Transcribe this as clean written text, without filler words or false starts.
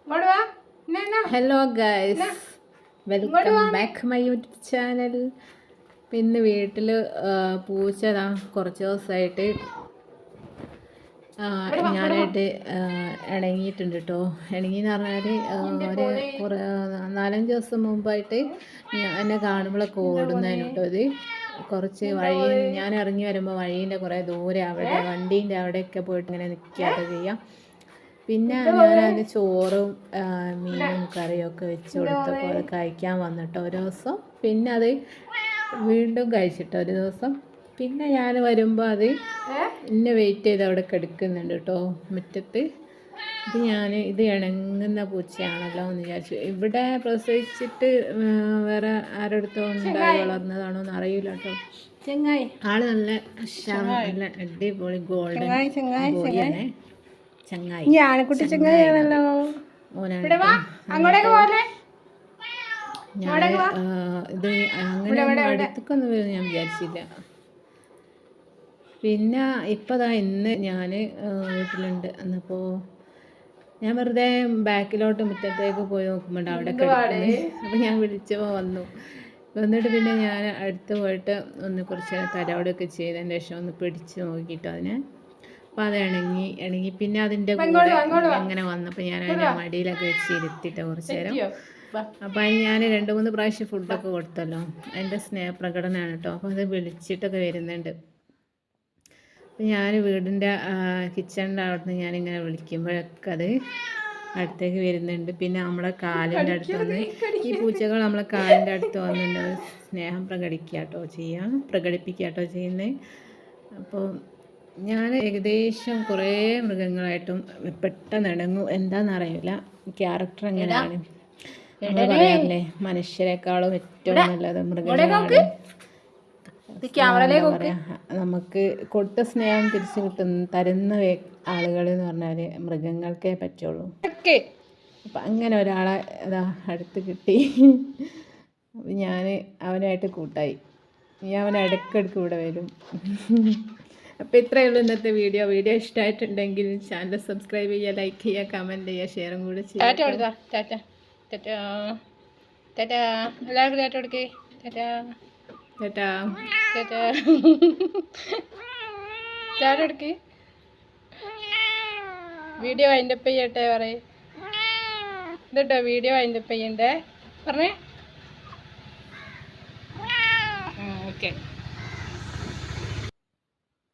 Hello guys, welcome back my YouTube channel. ഇന്ന് വീട്ടിൽ പൂച്ച കുറച്ച് ദിവസമായിട്ട് ഞാനായിട്ട് ഇണങ്ങിയിട്ടുണ്ട് കേട്ടോ. ഇണങ്ങിയെന്ന് പറഞ്ഞാൽ ഒരു 4-5 ദിവസം മുമ്പായിട്ട് എന്നെ കാണുമ്പോഴൊക്കെ ഓടുന്നതിന് കേട്ടോ. ഇത് കുറച്ച് വഴി ഞാൻ ഇറങ്ങി വരുമ്പോൾ വഴീൻ്റെ കുറേ ദൂരെ അവിടെ വണ്ടീൻ്റെ അവിടെയൊക്കെ പോയിട്ട് ഇങ്ങനെ നിൽക്കുകയൊക്കെ ചെയ്യാം. പിന്നെ ഞാനതിന് ചോറും മീനും കറിയൊക്കെ വെച്ച് കൊടുത്തപ്പോൾ അത് കഴിക്കാൻ വന്നിട്ടോ ഒരു ദിവസം. പിന്നെ അത് വീണ്ടും കഴിച്ചിട്ടോ ഒരു ദിവസം. പിന്നെ ഞാൻ വരുമ്പോൾ അത് എന്നെ വെയിറ്റ് ചെയ്ത് അവിടെ കിടക്കുന്നുണ്ട് കേട്ടോ മുറ്റത്ത്. ഇത് ഇണങ്ങുന്ന പൂച്ചയാണല്ലോ എന്ന് വിചാരിച്ചു. ഇവിടെ പ്രസവിച്ചിട്ട് വേറെ ആരെടുത്തോ ഉണ്ടായി വളർന്നതാണോ എന്ന് അറിയില്ല കേട്ടോ. ആള് നല്ല നല്ല അടിപൊളി ഗോൾഡൻ ബോയാണ്. ചങ്ങായി ആനക്കുട്ടി ചങ്ങായിയാണല്ലോ. ഇത് അങ്ങനെ അടുത്തൊന്നും വരും ഞാൻ വിചാരിച്ചില്ല. പിന്നെ ഇപ്പം ഇന്ന് ഞാൻ വീട്ടിലുണ്ട്. എന്നപ്പോൾ ഞാൻ വെറുതെ ബാക്കിലോട്ട് മുറ്റത്തേക്ക് പോയി നോക്കുമ്പോൾ അവിടെ കിടക്കുന്നത്. അപ്പോൾ ഞാൻ വിളിച്ചപ്പോൾ വന്നിട്ട് പിന്നെ ഞാൻ അടുത്ത് പോയിട്ട് കുറച്ച് തലോടൊക്കെ ചെയ്തതിന് ശേഷം ഒന്ന് പിടിച്ച് നോക്കിയിട്ട് അതിനെ. അപ്പോൾ അത് ഇണങ്ങി പിന്നെ അതിൻ്റെ കൂടെ അങ്ങനെ വന്നപ്പോൾ ഞാൻ അതിൻ്റെ മടിയിലൊക്കെ വെച്ച് ഇരുത്തിയിട്ട് കുറച്ച് നേരം. അപ്പോൾ അതിന് ഞാൻ 2-3 പ്രാവശ്യം ഫുഡൊക്കെ കൊടുത്തല്ലോ. അതിൻ്റെ സ്നേഹപ്രകടനമാണ് കേട്ടോ. അപ്പോൾ അത് വിളിച്ചിട്ടൊക്കെ വരുന്നുണ്ട്. അപ്പോൾ ഞാൻ വീടിൻ്റെ കിച്ചണിൻ്റെ അവിടുന്ന് ഞാനിങ്ങനെ വിളിക്കുമ്പോഴൊക്കെ അത് അടുത്തേക്ക് വരുന്നുണ്ട്. പിന്നെ നമ്മളെ കാലിൻ്റെ അടുത്ത് വന്ന് ഈ പൂച്ചകൾ നമ്മളെ കാലിൻ്റെ അടുത്ത് വന്നിട്ട് സ്നേഹം പ്രകടിപ്പിക്കുക കേട്ടോ ചെയ്യുന്നത്. അപ്പോൾ ഞാൻ ഏകദേശം കുറേ മൃഗങ്ങളായിട്ടും പെട്ടെന്ന് ഇണങ്ങും. എന്താണെന്നറിയില്ല, ക്യാരക്ടർ എങ്ങനെയാണ്. നമ്മൾ പറയാറില്ലേ, മനുഷ്യരെക്കാളും ഏറ്റവും നല്ലത് മൃഗങ്ങളാണ്. നമുക്ക് കൊടുത്ത സ്നേഹം തിരിച്ചു തരുന്ന ആളുകൾ എന്ന് പറഞ്ഞാൽ മൃഗങ്ങൾക്കേ പറ്റുള്ളൂ. അപ്പം അങ്ങനെ ഒരാളെ അടുത്ത് കിട്ടി. ഞാൻ അവനായിട്ട് കൂട്ടായി. ഞാൻ അവൻ ഇടയ്ക്കിടയ്ക്ക് ഇവിടെ വരും. അപ്പോൾ ഇത്രയേ ഉള്ളൂ ഇന്നത്തെ വീഡിയോ ഇഷ്ടമായിട്ടുണ്ടെങ്കിൽ ചാനൽ സബ്സ്ക്രൈബ് ചെയ്യുക, ലൈക്ക് ചെയ്യുക, കമൻറ്റ് ചെയ്യുക, ഷെയറും കൂടെ ചെയ്യുക. വീഡിയോ വൈൻഡപ്പ് ചെയ്യട്ടെ പറയേ. എന്നിട്ടോ വീഡിയോ വൈൻഡപ്പ് ചെയ്യണ്ടേ പറഞ്ഞേ.